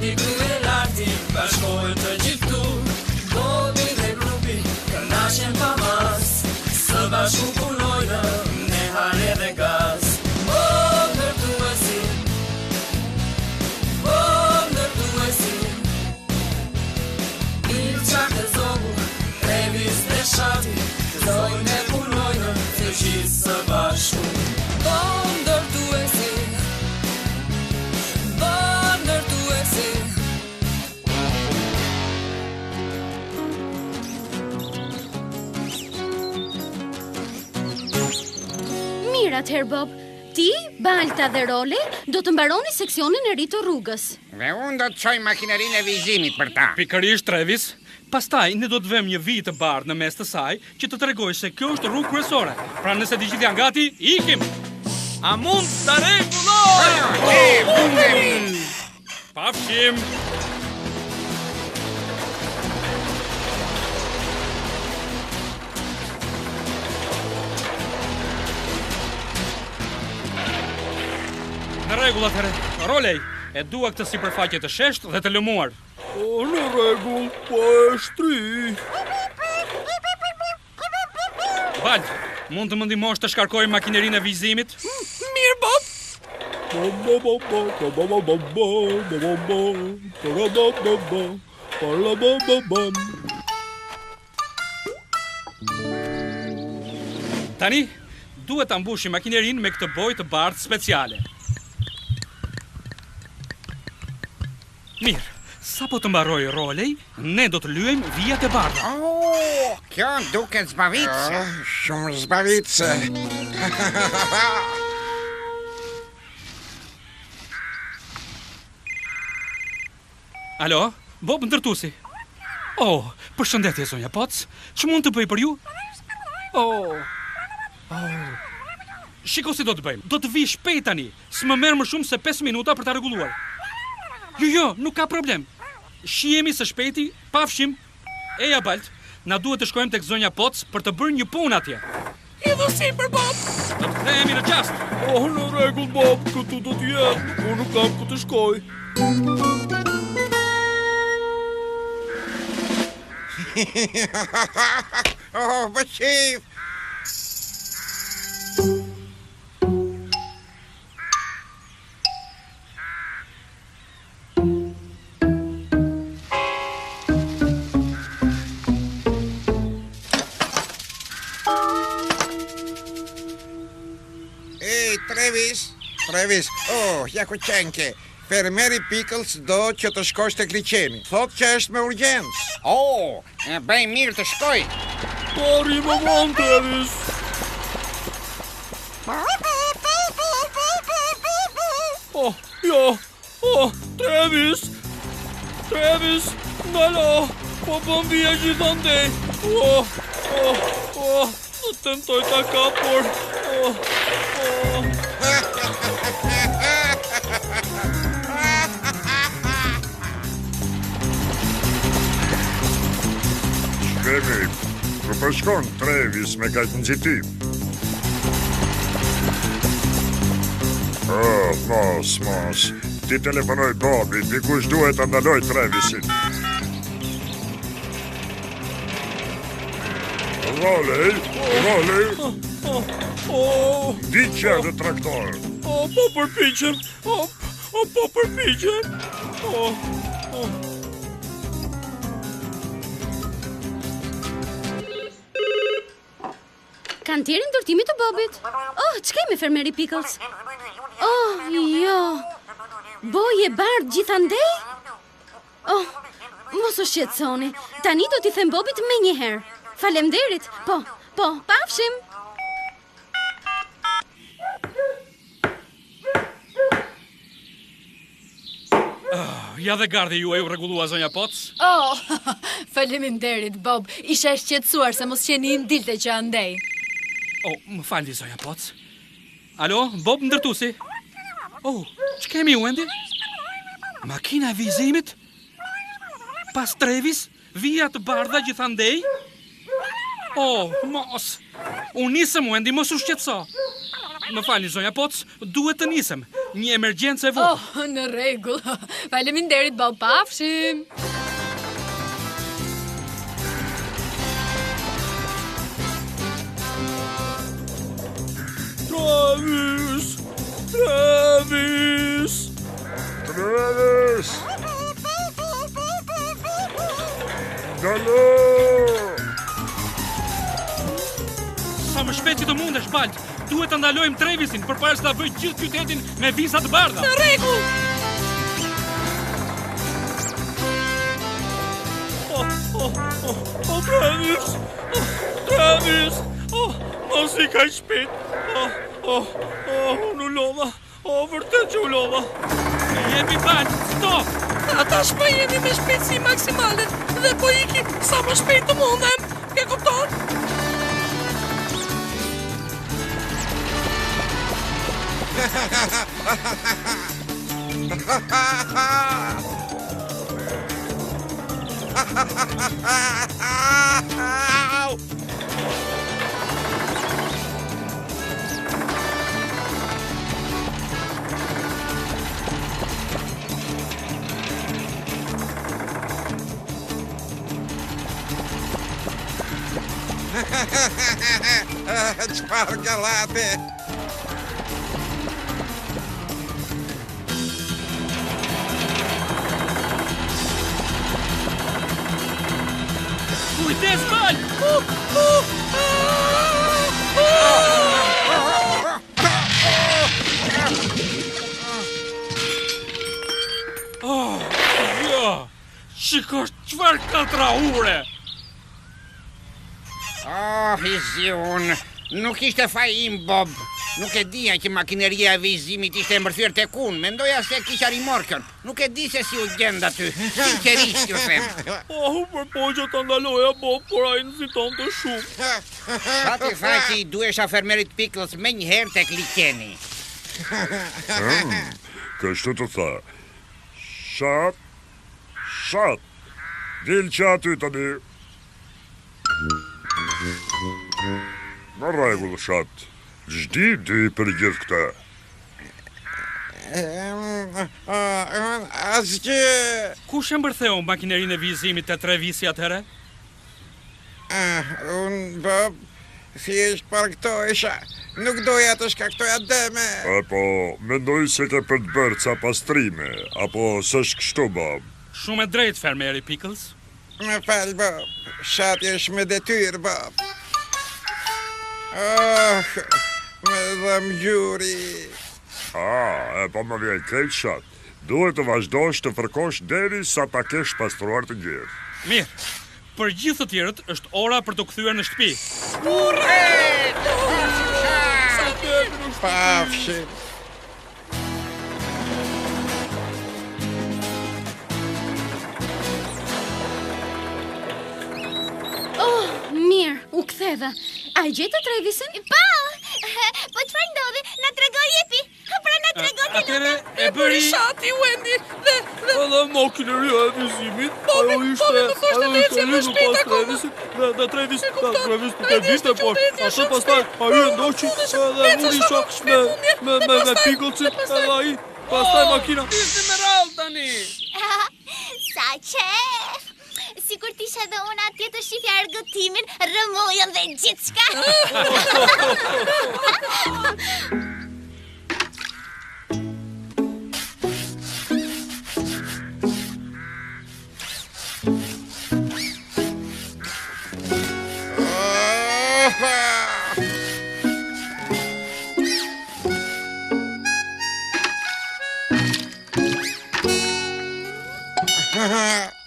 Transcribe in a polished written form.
diku e larti, bashkohen të gjithë tu. Bobi dhe grupi, kënaqen pa mas, së bashku punojnë, me hare dhe gaz. Shati, zojnë e punojnë, të gjithë së bashku. Ndërtuesi, ndërtuesi. Mirë atëherë, Bob. Ti, Balta dhe Role do të mbaroni seksionin e ri të rrugës. Dhe unë do të çoj makinerinë e vizimit për ta. Pikërisht, Travis. Pastaj ne do të vëmë një vit të bardhë në mes të saj që të tregoj se kjo është rrugë kryesore. Pra nëse të gjithë janë gati, ikim. A mund të rregulloj? Pafshim. Në rregull atëherë. Rolej, e dua këtë sipërfaqe të sheshtë dhe të lëmuar. Në rregull, po e shtri. Balt, mund të më ndihmosh të shkarkoj makinerinë e vizimit? Mirë, Bob. Tani, duhet ta mbushim makinerinë me këtë bojë të bardhë speciale. Mirë. Sa po të mbaroj Rolej, ne do të lyejm vijat e bardha. Kjo duket zbavitse. Shumë zbavitse. Alo, Bob ndërtuesi. Përshëndetje zonja Poc. Ç'mund mund të bëj për ju? Shiko si do të bëjmë. Do të vi shpejt tani. S'më merr më shumë se 5 minuta për ta rregulluar. Jo, nuk ka problem. Shihemi së shpejti, pafshim. Eja Balt, na duhet të shkojmë tek zonja Poc për të bërë një punë atje. Idhu sipër, Bob. Do të kthehemi në çast. Në rregull, Bob, këtu do të jetë. Unë nuk kam ku të shkoj. Bëqif. Travis, ja ku qenke. Fermeri Pickles do që të shkosh tek liçeni. Thot që është me urgjencë. E bëj mirë të shkoj. Pari më vonë, Travis. Travis, ndalo. Po vija gjithandej. Të tentoj ta kapur. Shkemi, ku përshkon Travis me kaq nxitim? Mos. Ti telefonoj Bobit, dikush duhet ta ndaloj Travisin. Rolej. Diqja dhe traktor. Po përpiqem. Kantieri ndërtimit të Bobit. Ç'kemi fermeri Pickles? Jo. Boje bardh gjithandej? Mos u shqetësoni. Tani do t'i them Bobit menjëherë. Faleminderit. Po, pafshim. Ja dhe gardi ju e u rregullua zonja Poc. Faleminderit, Bob. Isha shqetësuar se mos qeni ndilte që andej. Më falni zonja Poc. Alo, Bob ndërtuesi. Ç'kemi u endi? Makina e vizimit? Pas Travis, vija të bardha gjithandej? Mos. Unë nisëm u endi, mos u shqetëso. Më falni zonja Poc, duhet të nisem. një emergjencë e vogël. Oh, në rregull. Faleminderit, Bob, pafshim. Travis! Dalo! Sa më shpejt që të mundesh, Balt. Duhet të ndalojmë Travisin përpara se ta bëj gjithë qytetin me visa të bardha. Në rregull. Travis! Travis! Mos i ka shpejt. Unë u lodha. Vërtet që u lodha. Jemi Balt, stop! Tashmë jemi me shpejtësi maksimale dhe po ikim sa më shpejt të mundem. Ke kupton? Çfarë gallate? Kujdes, Balt! Ja! Shiko, çfarë katrahure! Vizion. Nuk ishte faji im, Bob. Nuk e dija që makineria e vizimit ishte mbërthyer tek unë. Mendoja se kisha rimorkën. Nuk e di se si u gjenda ty. Sinqerisht ju them. Përpoqja ta ndaloja, Bob, por ai nxitonte shumë. Sa ti tha që i duhesha fermerit Pickles me njëherë tek liqeni. Kështu të tha. Shat. Dil që aty tani. Në rregull, Shat. Ç'di ti për gjithë këta? Asgjë. Kush e mbërtheu makinerinë e vizimit të Travisi atëherë? Unë, Bob, thjesht parktohesha. Nuk doja të shkaktoja dëme. Apo, mendoj se ke për të bërë ca pastrime, apo s'është kështu, Bob? Shumë e drejtë, fermeri Pickles. Më fal, Bob. Shati është me detyrë, Bob. Me dhëm gjuri. Po më vjen keq, Shat. Duhet të vazhdosh të fërkosh deri sa ta kesh pastruar të gjithë. Mirë. Për gjithë të tjerët është ora për të kthyer në shtëpi. Pafshim. Mirë, u ktheva. A i gjetë Travisin? Po çfarë ndodhi? Na tregoj jepi. Pra na tregoj ti. Atëre e bëri Shati Wendy dhe Edhe makineria e vizimit. Ajo ishte ligu pas Travisit. Dhe Travis nuk e diste, por ashtu pastaj ai e ndoqi dhe unë isha me Picklesin edhe ai. Pastaj makina. ishte me rall tani. Sa qef. Sikur t'isha dhe unë atje të shifja argëtimin, rëmojën dhe gjithçka. Ha